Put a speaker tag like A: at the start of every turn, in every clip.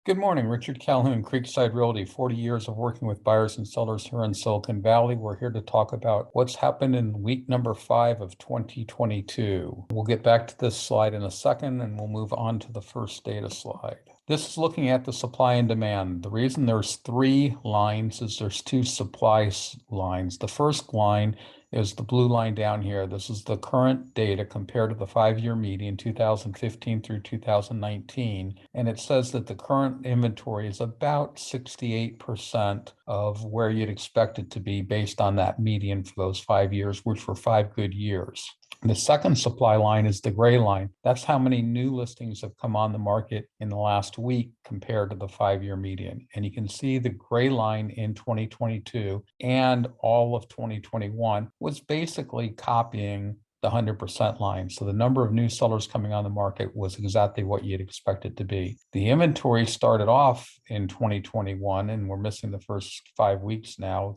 A: Good morning, Richard Calhoun, Creekside Realty, 40 years of working with buyers and sellers here in Silicon Valley. We're here to talk about what's happened in week number 5 of 2022. We'll get back to this slide in a second, and we'll move on to the first data slide. This is looking at the supply and demand. The reason there's 3 lines is there's 2 supply lines. The first line is the blue line down here. This is the current data compared to the 5-year median 2015 through 2019. And it says that the current inventory is about 68% of where you'd expect it to be based on that median for those 5 years, which were 5 good years. The second supply line is the gray line. That's how many new listings have come on the market in the last week compared to the 5-year median. And you can see the gray line in 2022 and all of 2021 was basically copying the 100% line. So the number of new sellers coming on the market was exactly what you'd expect it to be. The inventory started off in 2021, and we're missing the first 5 weeks now.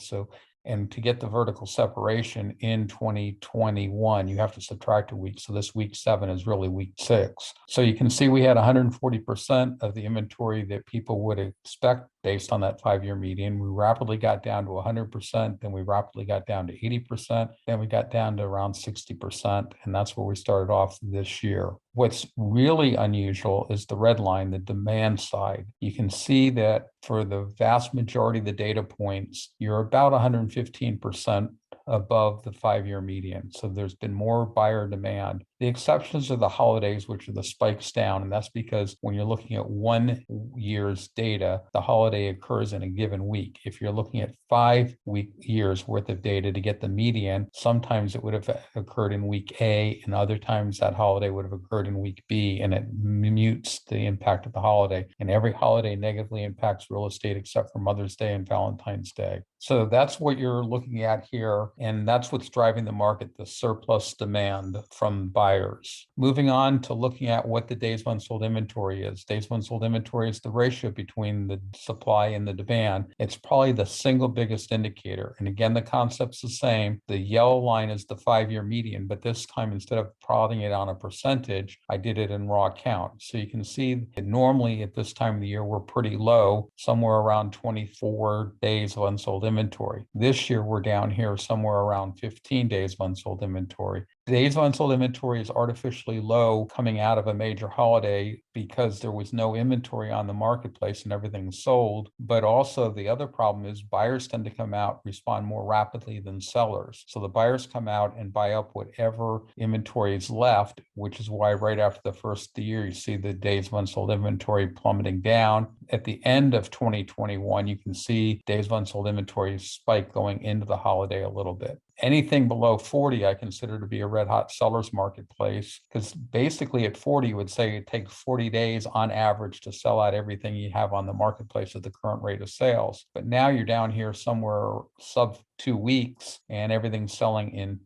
A: And to get the vertical separation in 2021, you have to subtract a week. So this week 7 is really week 6. So you can see we had 140% of the inventory that people would expect based on that 5-year median. We rapidly got down to 100%, then we rapidly got down to 80%, then we got down to around 60%, and that's where we started off this year. What's really unusual is the red line, the demand side. You can see that for the vast majority of the data points, you're about 115% above the 5-year median. So there's been more buyer demand. The exceptions are the holidays, which are the spikes down. And that's because when you're looking at 1 year's data, the holiday occurs in a given week. If you're looking at 5 years worth of data to get the median, sometimes it would have occurred in week A, and other times that holiday would have occurred in week B, and it mutes the impact of the holiday. And every holiday negatively impacts real estate except for Mother's Day and Valentine's Day. So that's what you're looking at here. And that's what's driving the market, the surplus demand from buyers. Moving on to looking at what the days of unsold inventory is. Days of unsold inventory is the ratio between the supply and the demand. It's probably the single biggest indicator. And again, the concept's the same. The yellow line is the 5-year median, but this time instead of plotting it on a percentage, I did it in raw count. So you can see that normally at this time of the year, we're pretty low, somewhere around 24 days of unsold inventory. This year, we're down here somewhere around 15 days of unsold inventory. Days of unsold inventory is artificially low coming out of a major holiday because there was no inventory on the marketplace and everything sold. But also the other problem is buyers tend to come out, respond more rapidly than sellers. So the buyers come out and buy up whatever inventory is left, which is why right after the first of the year, you see the days of unsold inventory plummeting down. At the end of 2021, you can see days of unsold inventory spike going into the holiday a little bit. Anything below 40, I consider to be a red hot seller's marketplace, because basically at 40, you would say it takes 40 days on average to sell out everything you have on the marketplace at the current rate of sales. But now you're down here somewhere sub 2 weeks and everything's selling in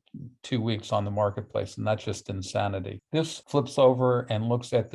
A: 2 weeks on the marketplace, and that's just insanity. This flips over and looks at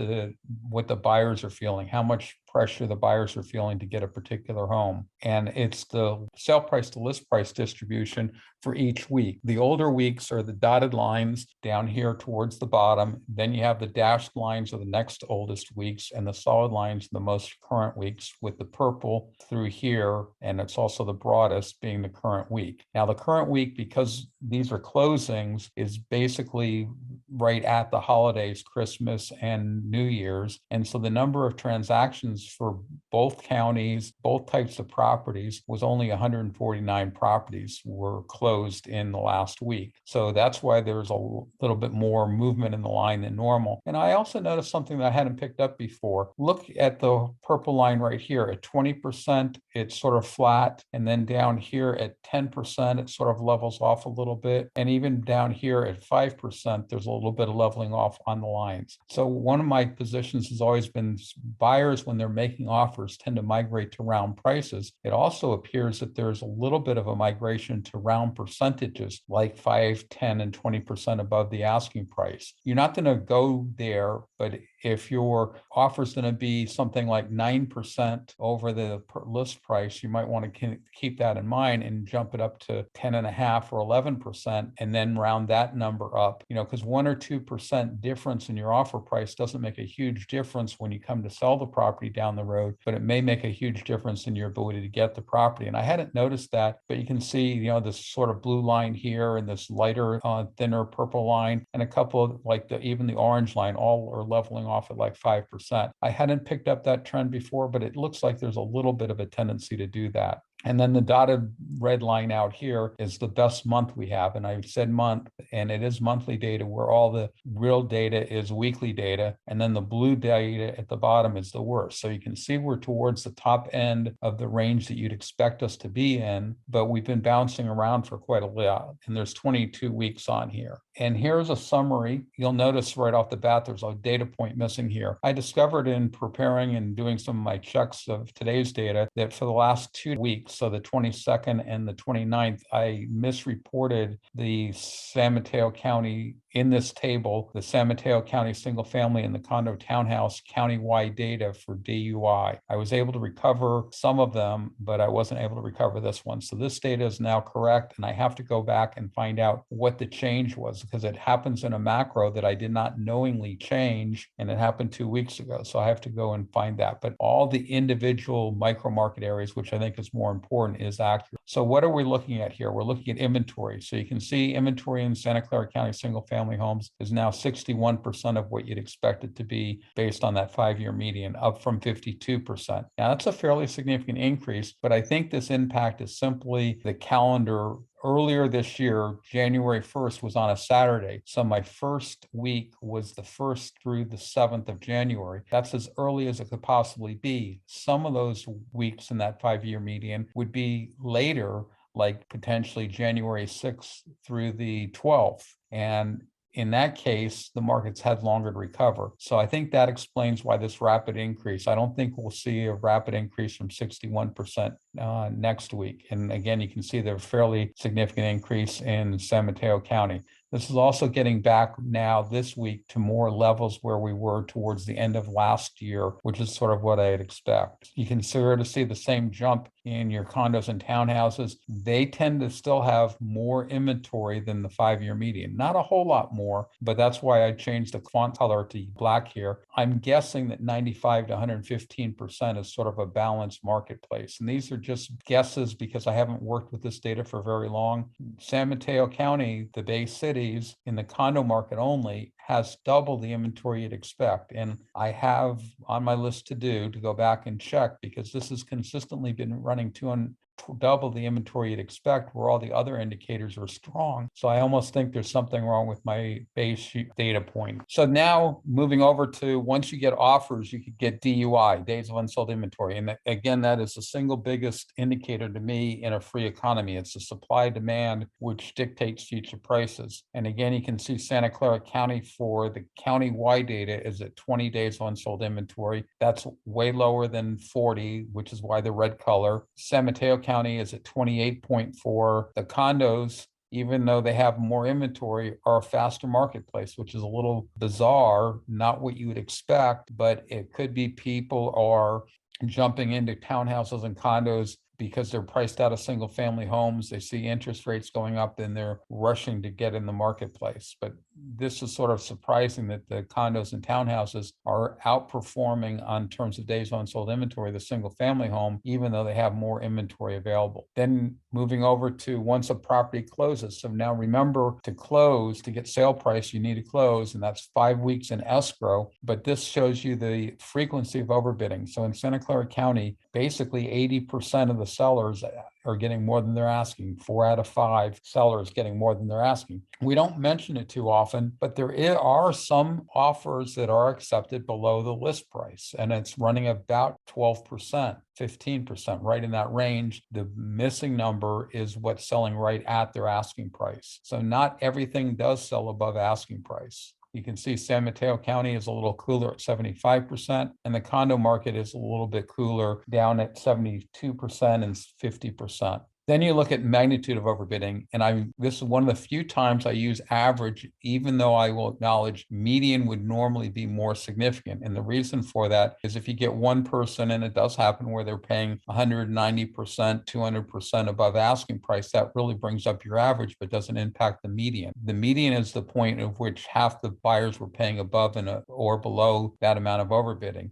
A: what the buyers are feeling, how much pressure the buyers are feeling to get a particular home. And it's the sale price to list price distribution for each week. The older weeks are the dotted lines down here towards the bottom. Then you have the dashed lines are the next oldest weeks, and the solid lines are the most current weeks, with the purple through here, and it's also the broadest being the current week. Now the current week, because these are closings, is basically right at the holidays, Christmas and New Year's. And so the number of transactions for both counties, both types of properties, was only 149 properties were closed in the last week. So that's why there's a little bit more movement in the line than normal. And I also noticed something that I hadn't picked up before. Look at the purple line right here. At 20%, it's sort of flat. And then down here at 10%, it sort of levels off a little bit. And even down here at 5%, there's a little bit of leveling off on the lines. So one of my positions has always been buyers, when they're making offers, tend to migrate to round prices. It also appears that there's a little bit of a migration to round percentages, like 5, 10, and 20% above the asking price. You're not going to go there, but if your offer is going to be something like 9% over the list price, you might want to keep that in mind and jump it up to 10.5 or 11%, and then round that number up, because 1 or 2% difference in your offer price doesn't make a huge difference when you come to sell the property down the road, but it may make a huge difference in your ability to get the property. And I hadn't noticed that, but you can see, this sort of blue line here and this lighter, thinner purple line, and a couple of even the orange line, all are leveling off at like 5%. I hadn't picked up that trend before, but it looks like there's a little bit of a tendency to do that. And then the dotted red line out here is the best month we have. And I said month, and it is monthly data, where all the real data is weekly data. And then the blue data at the bottom is the worst. So you can see we're towards the top end of the range that you'd expect us to be in, but we've been bouncing around for quite a while. And there's 22 weeks on here. And here's a summary. You'll notice right off the bat, there's a data point missing here. I discovered in preparing and doing some of my checks of today's data that for the last 2 weeks, so the 22nd and the 29th, I misreported the San Mateo County in this table, the San Mateo County single family and the condo townhouse countywide data for DUI. I was able to recover some of them, but I wasn't able to recover this one. So this data is now correct, and I have to go back and find out what the change was, because it happens in a macro that I did not knowingly change, and it happened 2 weeks ago. So I have to go and find that. But all the individual micro market areas, which I think is more important, is accurate. So what are we looking at here? We're looking at inventory. So you can see inventory in Santa Clara County single family homes is now 61% of what you'd expect it to be based on that 5-year median, up from 52%. Now that's a fairly significant increase, but I think this impact is simply the calendar. Earlier this year, January 1st was on a Saturday. So my first week was the 1st through the 7th of January. That's as early as it could possibly be. Some of those weeks in that 5-year median would be later, like potentially January 6th through the 12th. And in that case, the markets had longer to recover. So I think that explains why this rapid increase. I don't think we'll see a rapid increase from 61% next week. And again, you can see the fairly significant increase in San Mateo County. This is also getting back now this week to more levels where we were towards the end of last year, which is sort of what I'd expect. You can sort of see the same jump in your condos and townhouses. They tend to still have more inventory than the 5-year median. Not a whole lot more, but that's why I changed the font color to black here. I'm guessing that 95 to 115% is sort of a balanced marketplace. And these are just guesses because I haven't worked with this data for very long. San Mateo County, the Bay City, in the condo market only, has double the inventory you'd expect. And I have on my list to go back and check, because this has consistently been running double the inventory you'd expect, where all the other indicators are strong. So I almost think there's something wrong with my base data point. So now moving over to, once you get offers, you could get DUI, days of unsold inventory. And again, that is the single biggest indicator to me in a free economy. It's the supply demand, which dictates future prices. And again, you can see Santa Clara County for the county-wide data is at 20 days of unsold inventory. That's way lower than 40, which is why the red color. San Mateo County is at 28.4. The condos, even though they have more inventory, are a faster marketplace, which is a little bizarre, not what you would expect, but it could be people are jumping into townhouses and condos because they're priced out of single family homes. They see interest rates going up and they're rushing to get in the marketplace. But this is sort of surprising that the condos and townhouses are outperforming on terms of days unsold inventory, the single family home, even though they have more inventory available. Then moving over to once a property closes. So now remember, to close, to get sale price, you need to close, and that's 5 weeks in escrow. But this shows you the frequency of overbidding. So in Santa Clara County, basically 80% of the sellers are getting more than they're asking. 4 out of 5 sellers getting more than they're asking. We don't mention it too often, but there are some offers that are accepted below the list price, and it's running about 12%, 15%, right in that range. The missing number is what's selling right at their asking price. So not everything does sell above asking price. You can see San Mateo County is a little cooler at 75%, and the condo market is a little bit cooler, down at 72% and 50%. Then you look at magnitude of overbidding, and this is one of the few times I use average, even though I will acknowledge median would normally be more significant. And the reason for that is if you get one person, and it does happen where they're paying 190%, 200% above asking price, that really brings up your average, but doesn't impact the median. The median is the point of which half the buyers were paying above or below that amount of overbidding.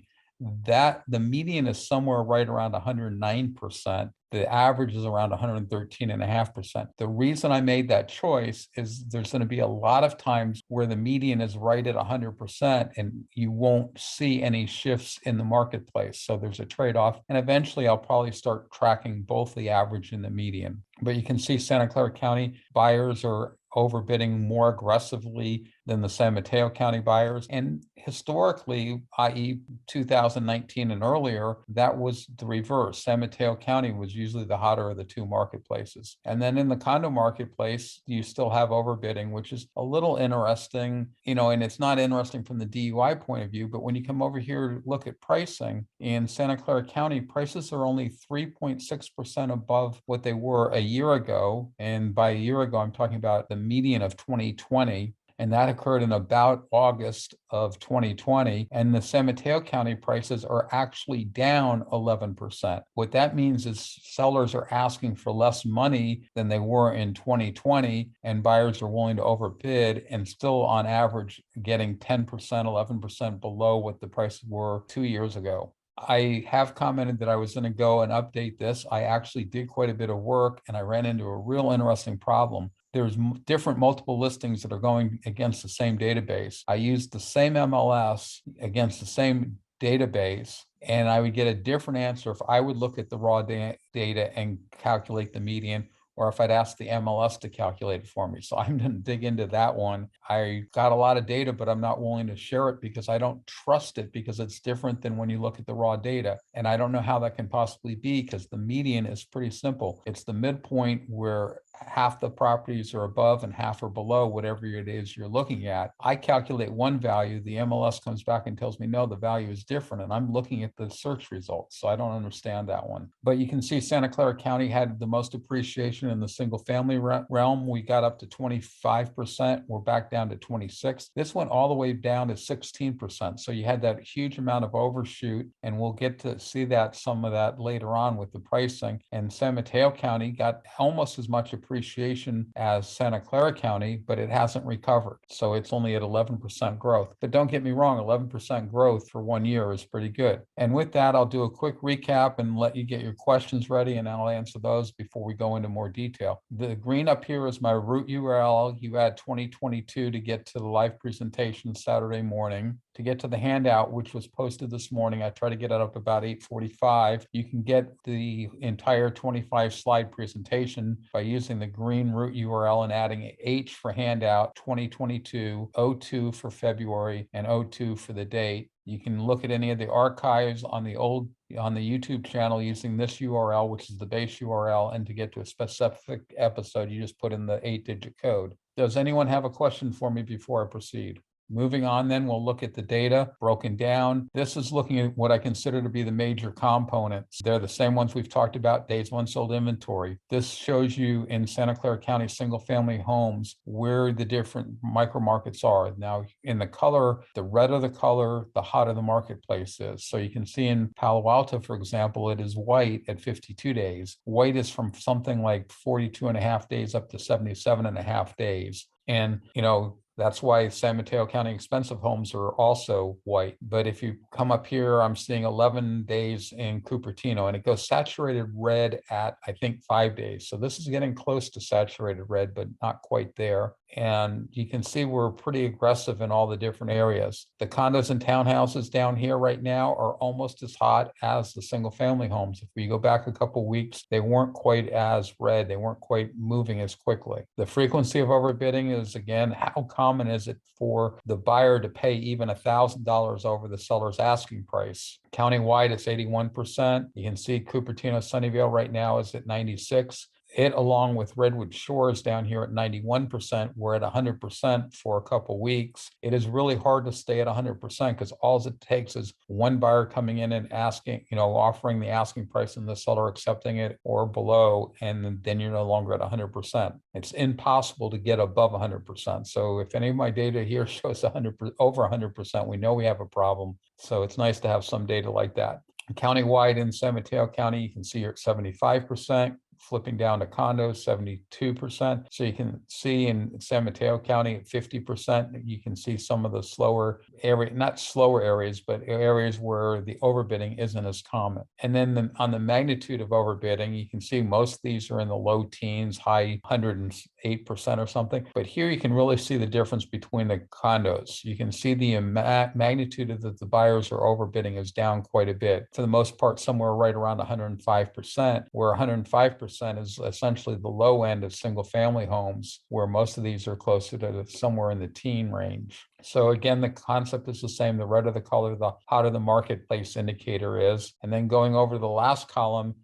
A: That the median is somewhere right around 109%. The average is around 113.5%. The reason I made that choice is there's going to be a lot of times where the median is right at 100% and you won't see any shifts in the marketplace. So there's a trade-off. And eventually I'll probably start tracking both the average and the median. But you can see Santa Clara County buyers are overbidding more aggressively than the San Mateo County buyers. And historically, i.e. 2019 and earlier, that was the reverse. San Mateo County was usually the hotter of the two marketplaces. And then in the condo marketplace, you still have overbidding, which is a little interesting, and it's not interesting from the DUI point of view, but when you come over here to look at pricing, in Santa Clara County, prices are only 3.6% above what they were a year ago. And by a year ago, I'm talking about the median of 2020. And that occurred in about August of 2020. And the San Mateo County prices are actually down 11%. What that means is sellers are asking for less money than they were in 2020, and buyers are willing to overbid and still on average getting 10%, 11% below what the prices were 2 years ago. I have commented that I was going to go and update this. I actually did quite a bit of work and I ran into a real interesting problem. There's different multiple listings that are going against the same database. I used the same MLS against the same database, and I would get a different answer if I would look at the raw data and calculate the median, or if I'd ask the MLS to calculate it for me. So I'm going to dig into that one. I got a lot of data, but I'm not willing to share it because I don't trust it, because it's different than when you look at the raw data. And I don't know how that can possibly be, because the median is pretty simple. It's the midpoint where half the properties are above and half are below whatever it is you're looking at. I calculate one value, the MLS comes back and tells me, no, the value is different. And I'm looking at the search results. So I don't understand that one. But you can see Santa Clara County had the most appreciation in the single family realm. We got up to 25%. We're back down to 26. This went all the way down to 16%. So you had that huge amount of overshoot, and we'll get to see some of that later on with the pricing. And San Mateo County got almost as much appreciation as Santa Clara County, but it hasn't recovered. So it's only at 11% growth. But don't get me wrong, 11% growth for 1 year is pretty good. And with that, I'll do a quick recap and let you get your questions ready, and I'll answer those before we go into more detail. The green up here is my root URL. You add 2022 to get to the live presentation Saturday morning. To get to the handout, which was posted this morning, I try to get it up about 8:45. You can get the entire 25 slide presentation by using the green root URL and adding H for handout 2022, 02 for February, and 02 for the date. You can look at any of the archives on the YouTube channel using this URL, which is the base URL. And to get to a specific episode, you just put in the 8-digit code. Does anyone have a question for me before I proceed? Moving on, then we'll look at the data broken down. This is looking at what I consider to be the major components. They're the same ones we've talked about: days unsold inventory. This shows you in Santa Clara County single family homes where the different micro markets are. Now, in the color, the redder the color, the hotter the marketplace is. So you can see in Palo Alto, for example, it is white at 52 days. White is from something like 42.5 days up to 77.5 days. And, that's why San Mateo County expensive homes are also white. But if you come up here, I'm seeing 11 days in Cupertino, and it goes saturated red at, I think, 5 days. So this is getting close to saturated red, but not quite there. And you can see we're pretty aggressive in all the different areas. The condos and townhouses down here right now are almost as hot as the single family homes. If we go back a couple of weeks, they weren't quite as red. They weren't quite moving as quickly. The frequency of overbidding is, again, how common is it for the buyer to pay even $1,000 over the seller's asking price? Countywide, it's 81%. You can see Cupertino, Sunnyvale right now is at 96. it, along with Redwood Shores down here at 91%, we're at 100% for a couple weeks. It is really hard to stay at 100% because all it takes is one buyer coming in and asking, offering the asking price and the seller accepting it or below, and then you're no longer at 100%. It's impossible to get above 100%. So if any of my data here shows 100%, over 100%, we know we have a problem. So it's nice to have some data like that. Countywide in San Mateo County, you can see you're at 75%. Flipping down to condos, 72%. So you can see in San Mateo County at 50%, you can see some of the slower area, not slower areas, but areas where the overbidding isn't as common. And then on the magnitude of overbidding, you can see most of these are in the low teens, high 108% or something. But here you can really see the difference between the condos. You can see the magnitude of the buyers are overbidding is down quite a bit. For the most part, somewhere right around 105%, where 105% is essentially the low end of single family homes, where most of these are closer to somewhere in the teen range. So again, the concept is the same. The redder the color, the hotter the marketplace indicator is. And then going over the last column,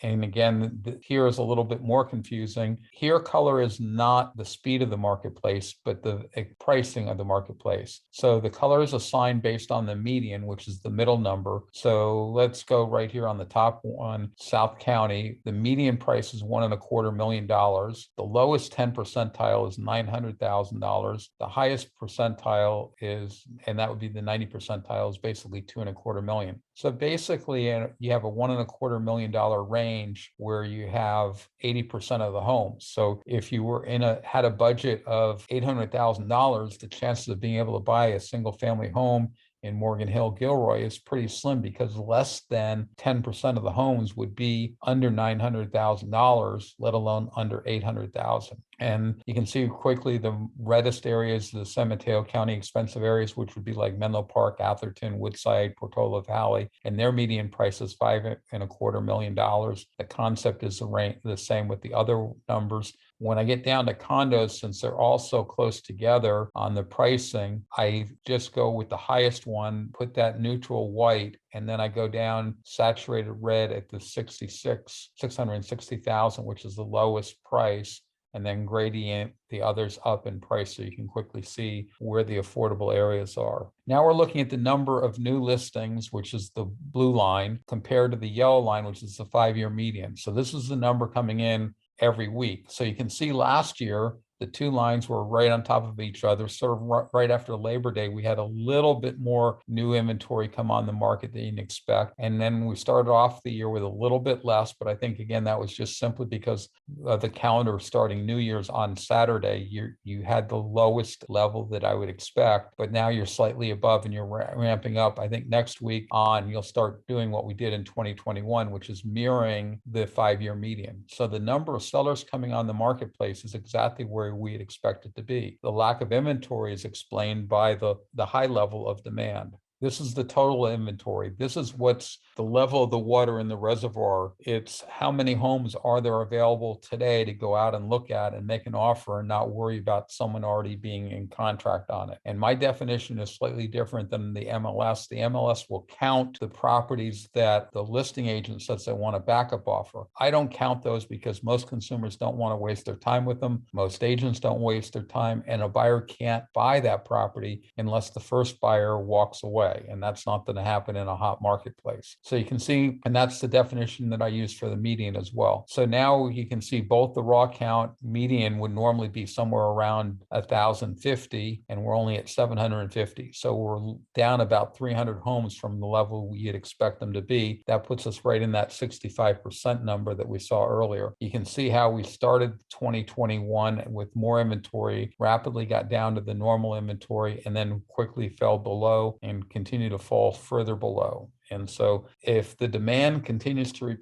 A: and again, here is a little bit more confusing. Here, color is not the speed of the marketplace, but the pricing of the marketplace. So the color is assigned based on the median, which is the middle number. So let's go right here on the top one, South County. The median price is $1.25 million. The lowest 10 percentile is $900,000. The highest percentile is, and that would be the 90 percentile, is basically $2.25 million. So basically, you have a $1.25 million range where you have 80% of the homes. So if you were had a budget of $800,000, the chances of being able to buy a single family home in Morgan Hill, Gilroy is pretty slim, because less than 10% of the homes would be under $900,000, let alone under $800,000. And you can see quickly the reddest areas, the San Mateo County expensive areas, which would be like Menlo Park, Atherton, Woodside, Portola Valley, and their median price is $5.25 million. The concept is the same with the other numbers. When I get down to condos, since they're all so close together on the pricing, I just go with the highest one, put that neutral white, and then I go down saturated red at the 660,000, which is the lowest price, and then gradient the others up in price so you can quickly see where the affordable areas are. Now we're looking at the number of new listings, which is the blue line, compared to the yellow line, which is the 5-year median. So this is the number coming in every week. So you can see last year, the two lines were right on top of each other. Sort of right after Labor Day, we had a little bit more new inventory come on the market than you'd expect. And then we started off the year with a little bit less, but I think, again, that was just simply because of the calendar starting New Year's on Saturday. You had the lowest level that I would expect, but now you're slightly above and you're ramping up. I think next week on, you'll start doing what we did in 2021, which is mirroring the 5-year median. So the number of sellers coming on the marketplace is exactly where we'd expect it to be. The lack of inventory is explained by the high level of demand. This is the total inventory. This is what's the level of the water in the reservoir. It's how many homes are there available today to go out and look at and make an offer and not worry about someone already being in contract on it. And my definition is slightly different than the MLS. The MLS will count the properties that the listing agent says they want a backup offer. I don't count those because most consumers don't want to waste their time with them. Most agents don't waste their time, and a buyer can't buy that property unless the first buyer walks away. And that's not going to happen in a hot marketplace. So you can see, and that's the definition that I use for the median as well. So now you can see both the raw count median would normally be somewhere around 1,050, and we're only at 750. So we're down about 300 homes from the level we'd expect them to be. That puts us right in that 65% number that we saw earlier. You can see how we started 2021 with more inventory, rapidly got down to the normal inventory, and then quickly fell below and continue to fall further below. And so if the demand continues to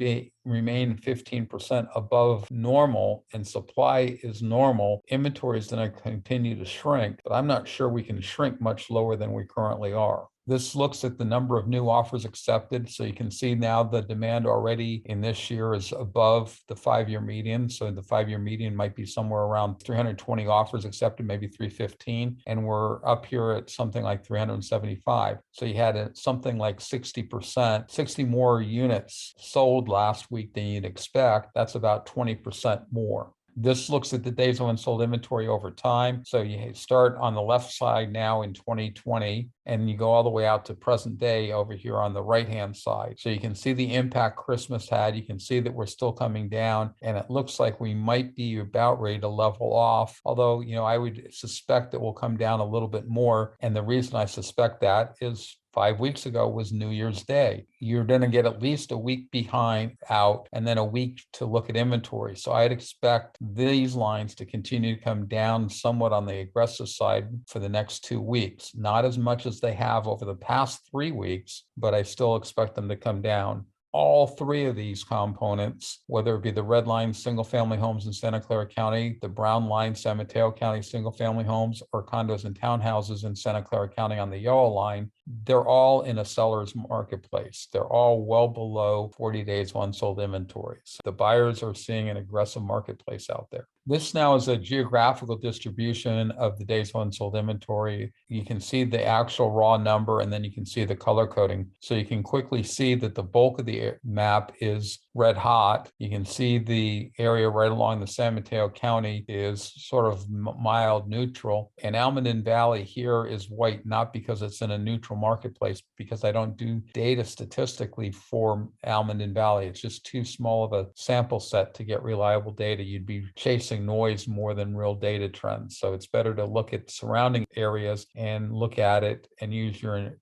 A: remain 15% above normal and supply is normal, inventory is going to continue to shrink, but I'm not sure we can shrink much lower than we currently are. This looks at the number of new offers accepted. So you can see now the demand already in this year is above the 5-year median. So the 5-year median might be somewhere around 320 offers accepted, maybe 315. And we're up here at something like 375. So you had something like 60%, 60 more units sold last week than you'd expect. That's about 20% more. This looks at the days of unsold inventory over time. So you start on the left side now in 2020, and you go all the way out to present day over here on the right-hand side. So you can see the impact Christmas had. You can see that we're still coming down, and it looks like we might be about ready to level off. Although, I would suspect that we'll come down a little bit more. And the reason I suspect that is 5 weeks ago was New Year's Day. You're going to get at least a week behind out and then a week to look at inventory. So I'd expect these lines to continue to come down somewhat on the aggressive side for the next 2 weeks. Not as much as they have over the past 3 weeks, but I still expect them to come down. All three of these components, whether it be the red line single family homes in Santa Clara County, the brown line San Mateo County single family homes, or condos and townhouses in Santa Clara County on the yellow line, they're all in a seller's marketplace. They're all well below 40 days of unsold inventories. The buyers are seeing an aggressive marketplace out there. This now is a geographical distribution of the days of unsold inventory. You can see the actual raw number, and then you can see the color coding. So you can quickly see that the bulk of the map is red hot. You can see the area right along the San Mateo County is sort of mild neutral. And Almaden Valley here is white, not because it's in a neutral marketplace, because I don't do data statistically for Almaden Valley. It's just too small of a sample set to get reliable data. You'd be chasing noise more than real data trends. So it's better to look at surrounding areas and look at it and use your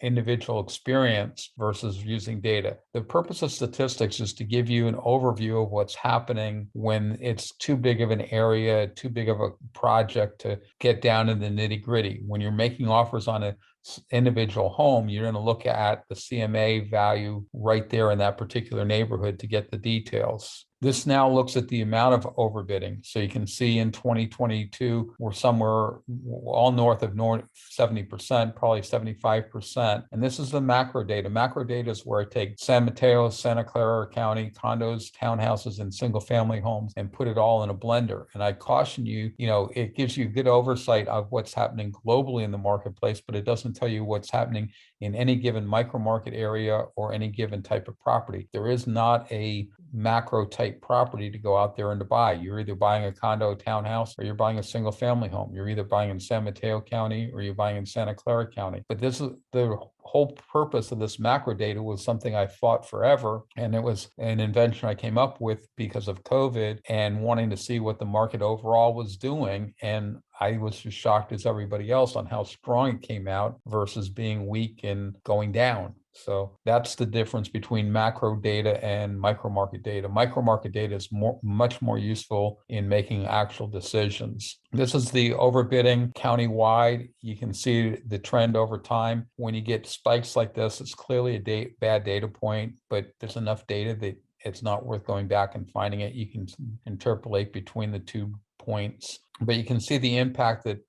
A: individual experience versus using data. The purpose of statistics is to give you an overview of what's happening when it's too big of an area, too big of a project to get down in the nitty-gritty. When you're making offers on an individual home, you're going to look at the CMA value right there in that particular neighborhood to get the details. This now looks at the amount of overbidding. So you can see in 2022, we're somewhere all north of 70%, probably 75%. And this is the macro data. Macro data is where I take San Mateo, Santa Clara County, condos, townhouses, and single family homes and put it all in a blender. And I caution you, it gives you good oversight of what's happening globally in the marketplace, but it doesn't tell you what's happening in any given micro market area or any given type of property. There is not a macro type property to go out there and to buy. You're either buying a condo, townhouse, or you're buying a single family home. You're either buying in San Mateo County or you're buying in Santa Clara County. But this is the whole purpose of this macro data was something I fought forever. And it was an invention I came up with because of COVID and wanting to see what the market overall was doing. And I was as shocked as everybody else on how strong it came out versus being weak and going down. So that's the difference between macro data and micro market data. Micro market data is much more useful in making actual decisions. This is the overbidding countywide. You can see the trend over time. When you get spikes like this, it's clearly a bad data point, but there's enough data that it's not worth going back and finding it. You can interpolate between the 2 points. But you can see the impact that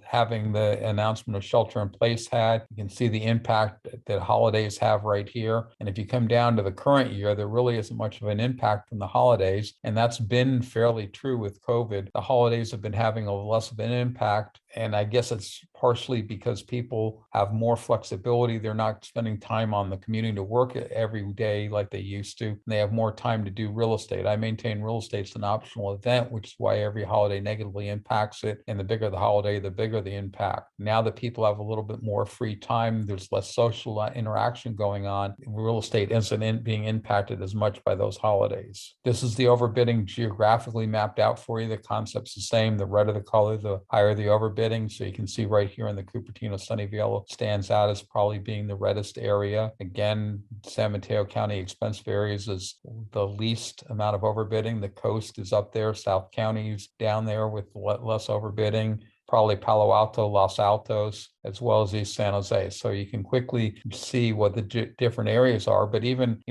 A: having the announcement of shelter in place had. You can see the impact that holidays have right here. And if you come down to the current year, there really isn't much of an impact from the holidays. And that's been fairly true with COVID. The holidays have been having a less of an impact. And I guess it's partially because people have more flexibility. They're not spending time on the commuting to work every day like they used to. And they have more time to do real estate. I maintain real estate's an optional event, which is why every holiday negatively impacts it. And the bigger the holiday, the bigger the impact. Now that people have a little bit more free time, there's less social interaction going on. Real estate isn't being impacted as much by those holidays. This is the overbidding geographically mapped out for you. The concept's the same. The redder the color, the higher the overbidding. So you can see right here in the Cupertino Sunnyvale stands out as probably being the reddest area. Again, San Mateo County expensive areas is the least amount of overbidding. The coast is up there. South County is down there with less overbidding. probably Palo Alto, Los Altos, as well as East San Jose. So you can quickly see what the different areas are. But even,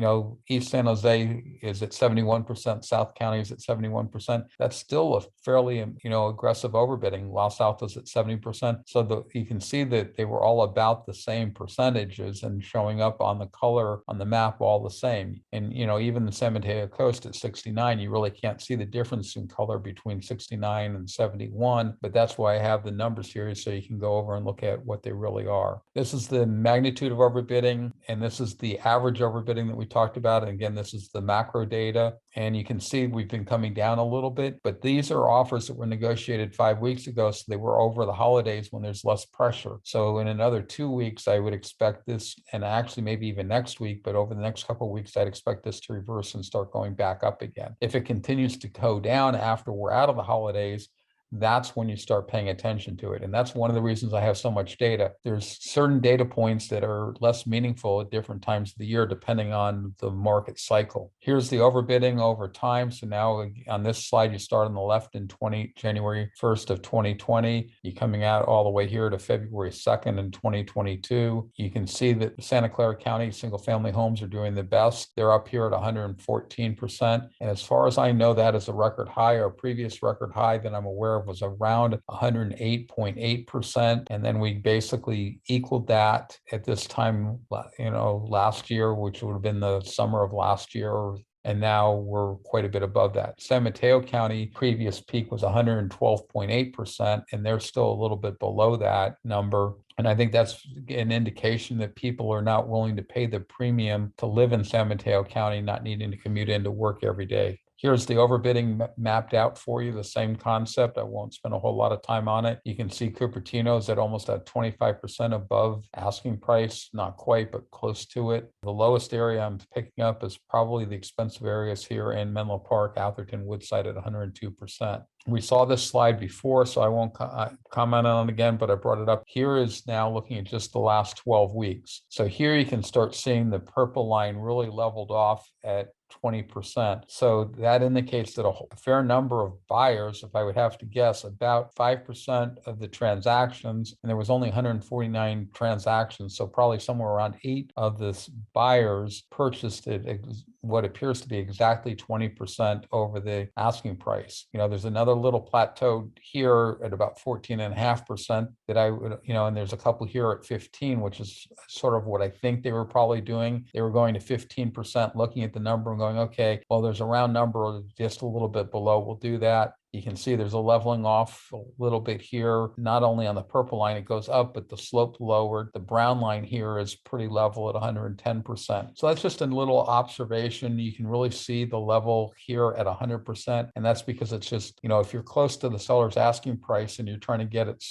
A: East San Jose is at 71%, South County is at 71%. That's still a fairly, aggressive overbidding. Los Altos at 70%. So you can see that they were all about the same percentages and showing up on the color on the map all the same. And, even the San Mateo Coast at 69, you really can't see the difference in color between 69 and 71. But that's why I have the numbers here so you can go over and look at what they really are. This is the magnitude of overbidding, and this is the average overbidding that we talked about. And again, this is the macro data. And you can see we've been coming down a little bit, but these are offers that were negotiated 5 weeks ago. So they were over the holidays when there's less pressure. So in another 2 weeks, I would expect this, and actually maybe even next week, but over the next couple of weeks, I'd expect this to reverse and start going back up again. If it continues to go down after we're out of the holidays, that's when you start paying attention to it. And that's one of the reasons I have so much data. There's certain data points that are less meaningful at different times of the year, depending on the market cycle. Here's the overbidding over time. So now on this slide, you start on the left in January 1st of 2020. You're coming out all the way here to February 2nd in 2022. You can see that Santa Clara County single family homes are doing the best. They're up here at 114%. And as far as I know, that is a record high, or a previous record high that I'm aware of was around 108.8%. And then we basically equaled that at this time, last year, which would have been the summer of last year. And now we're quite a bit above that. San Mateo County previous peak was 112.8%, and they're still a little bit below that number. And I think that's an indication that people are not willing to pay the premium to live in San Mateo County, not needing to commute into work every day. Here's the overbidding mapped out for you, the same concept. I won't spend a whole lot of time on it. You can see Cupertino's at almost at 25% above asking price, not quite, but close to it. The lowest area I'm picking up is probably the expensive areas here in Menlo Park, Atherton, Woodside at 102%. We saw this slide before, so I won't comment on it again, but I brought it up. Here is now looking at just the last 12 weeks. So here you can start seeing the purple line really leveled off at 20%. So that indicates that a fair number of buyers, if I would have to guess, about 5% of the transactions, and there was only 149 transactions, so probably somewhere around 8 of the buyers purchased it what appears to be exactly 20% over the asking price. There's another little plateau here at about 14.5% that I would, and there's a couple here at 15, which is sort of what I think they were probably doing. They were going to 15%, looking at the number and going, okay, well, there's a round number just a little bit below. We'll do that. You can see there's a leveling off a little bit here, not only on the purple line, it goes up, but the slope lowered. The brown line here is pretty level at 110%. So that's just a little observation. You can really see the level here at 100%. And that's because it's just, if you're close to the seller's asking price and you're trying to get it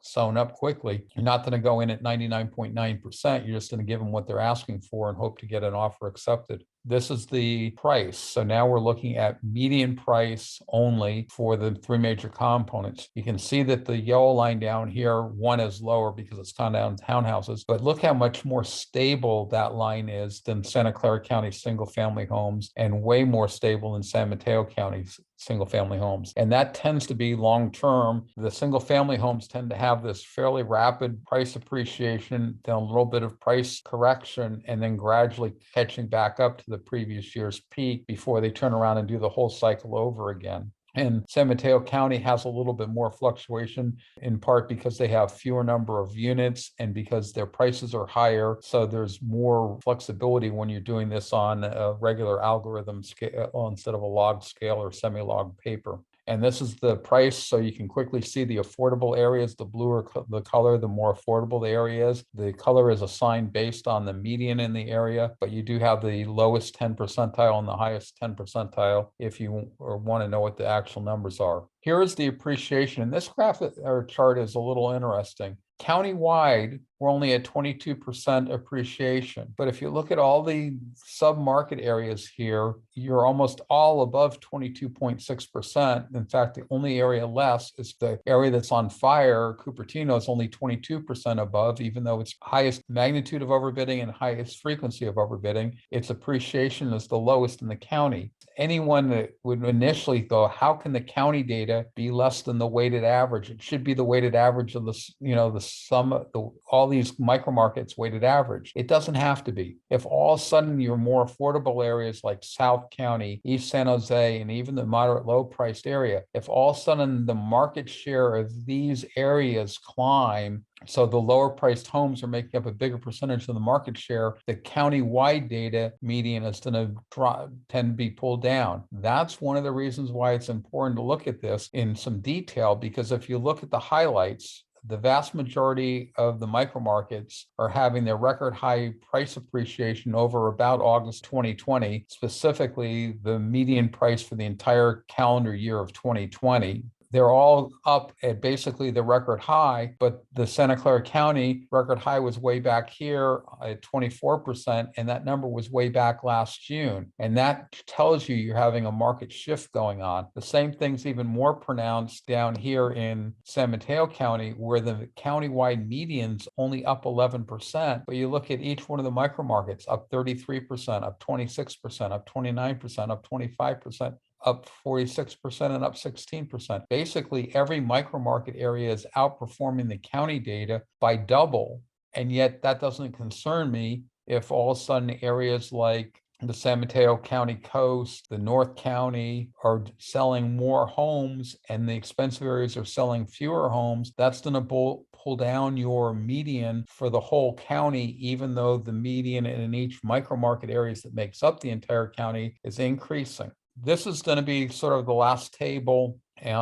A: sewn up quickly, you're not going to go in at 99.9%. You're just going to give them what they're asking for and hope to get an offer accepted. This is the price. So now we're looking at median price only for the 3 major components. You can see that the yellow line down here, one is lower because it's townhouses, but look how much more stable that line is than Santa Clara County single family homes, and way more stable than San Mateo County's single family homes. And that tends to be long term. The single family homes tend to have this fairly rapid price appreciation, then a little bit of price correction, and then gradually catching back up to the previous year's peak before they turn around and do the whole cycle over again. And San Mateo County has a little bit more fluctuation, in part because they have fewer number of units and because their prices are higher. So there's more flexibility when you're doing this on a regular algorithm scale instead of a log scale or semi-log paper. And this is the price, so you can quickly see the affordable areas. The bluer the color, the more affordable the area is. The color is assigned based on the median in the area, but you do have the lowest 10 percentile and the highest 10 percentile if you want to know what the actual numbers are. Here is the appreciation, and this graph or chart is a little interesting. Countywide, we're only at 22% appreciation. But if you look at all the sub-market areas here, you're almost all above 22.6%. In fact, the only area less is the area that's on fire. Cupertino is only 22% above, even though its highest magnitude of overbidding and highest frequency of overbidding. Its appreciation is the lowest in the county. anyone that would initially go, how can the county data be less than the weighted average? It should be the weighted average of the sum of all these micro markets weighted average. It doesn't have to be. If all of a sudden your more affordable areas like South County, East San Jose, and even the moderate low priced area, if all of a sudden the market share of these areas climb, so the lower priced homes are making up a bigger percentage of the market share, the county-wide data median is going to tend to be pulled down. That's one of the reasons why it's important to look at this in some detail, because if you look at the highlights, the vast majority of the micro markets are having their record high price appreciation over about August 2020, specifically the median price for the entire calendar year of 2020. They're all up at basically the record high, but the Santa Clara County record high was way back here at 24%, and that number was way back last June. And that tells you you're having a market shift going on. The same thing's even more pronounced down here in San Mateo County, where the countywide median's only up 11%, but you look at each one of the micro markets, up 33%, up 26%, up 29%, up 25%. Up 46% and up 16%. Basically, every micro market area is outperforming the county data by double. And yet that doesn't concern me if all of a sudden areas like the San Mateo County coast, the North County are selling more homes and the expensive areas are selling fewer homes. That's going to pull down your median for the whole county, even though the median in each micro market areas that makes up the entire county is increasing. This is going to be sort of the last table,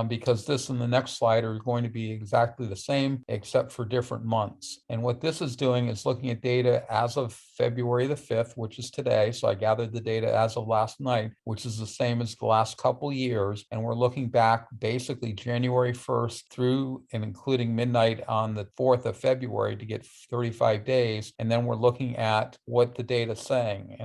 A: because this and the next slide are going to be exactly the same, except for different months. And what this is doing is looking at data as of February the 5th, which is today. So I gathered the data as of last night, which is the same as the last couple years. And we're looking back basically January 1st through and including midnight on the 4th of February to get 35 days. And then we're looking at what the data is saying.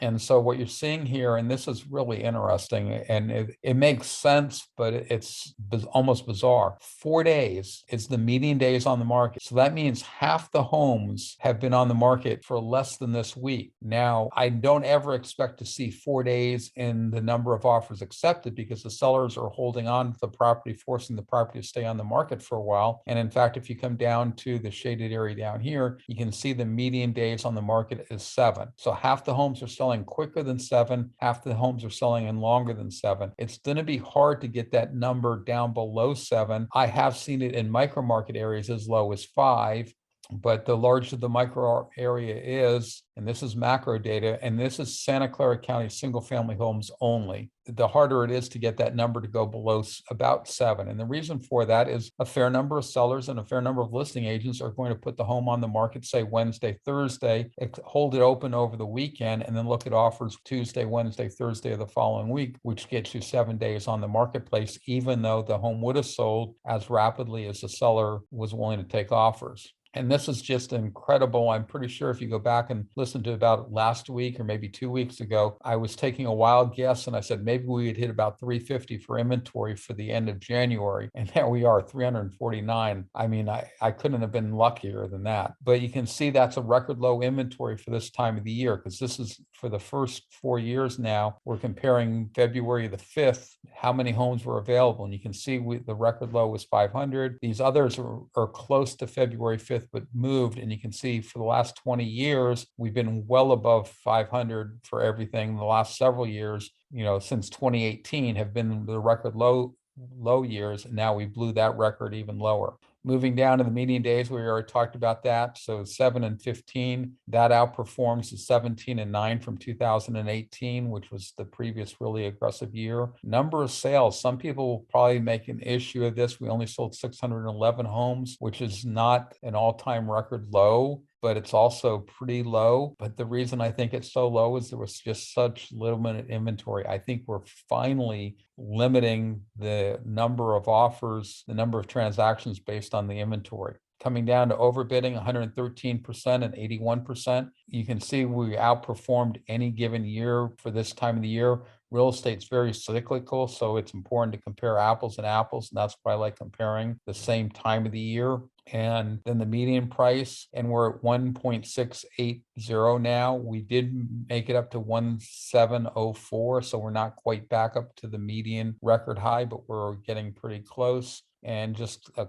A: And so what you're seeing here, and this is really interesting, and it makes sense, but it's almost bizarre. 4 days is the median days on the market. So that means half the homes have been on the market for less than this week. Now, I don't ever expect to see 4 days in the number of offers accepted because the sellers are holding on to the property, forcing the property to stay on the market for a while. And in fact, if you come down to the shaded area down here, you can see the median days on the market is 7. So half the homes are selling quicker than 7, half the homes are selling in longer than 7. It's going to be hard to get that number down below 7. I have seen it in micro market areas as low as 5. But the larger the micro area is, and this is macro data, and this is Santa Clara County single family homes only, the harder it is to get that number to go below about 7. And the reason for that is a fair number of sellers and a fair number of listing agents are going to put the home on the market, say Wednesday, Thursday, hold it open over the weekend, and then look at offers Tuesday, Wednesday, Thursday of the following week, which gets you 7 days on the marketplace, even though the home would have sold as rapidly as the seller was willing to take offers. And this is just incredible. I'm pretty sure if you go back and listen to about last week or maybe 2 weeks ago, I was taking a wild guess and I said maybe we would hit about 350 for inventory for the end of January. And there we are, 349. I mean, I couldn't have been luckier than that. But you can see that's a record low inventory for this time of the year, because this is for the first 4 years now. We're comparing February the 5th, how many homes were available. And you can see the record low was 500. These others are close to February 5th, but moved. And you can see for the last 20 years, we've been well above 500 for everything. The last several years, since 2018 have been the record low years. And now we blew that record even lower. Moving down to the median days, we already talked about that. So 7 and 15, that outperforms the 17 and 9 from 2018, which was the previous really aggressive year. Number of sales, some people will probably make an issue of this. We only sold 611 homes, which is not an all-time record low, but it's also pretty low. But the reason I think it's so low is there was just such limited inventory. I think we're finally limiting the number of offers, the number of transactions based on the inventory. Coming down to overbidding, 113% and 81%. You can see we outperformed any given year for this time of the year. Real estate's very cyclical, so it's important to compare apples and apples, and that's why I like comparing the same time of the year. And then the median price, and we're at 1.680 now. We did make it up to 1.704, so we're not quite back up to the median record high, but we're getting pretty close. And just a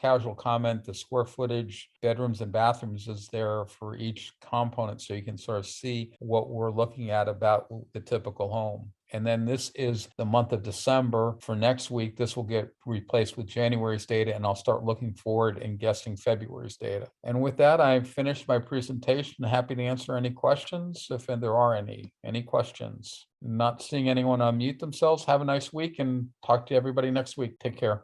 A: casual comment, the square footage, bedrooms and bathrooms is there for each component, so you can sort of see what we're looking at about the typical home. And then this is the month of December. For next week, this will get replaced with January's data, and I'll start looking forward and guessing February's data. And with that, I've finished my presentation. Happy to answer any questions if there are any. Any questions? Not seeing anyone unmute themselves. Have a nice week and talk to everybody next week. Take care.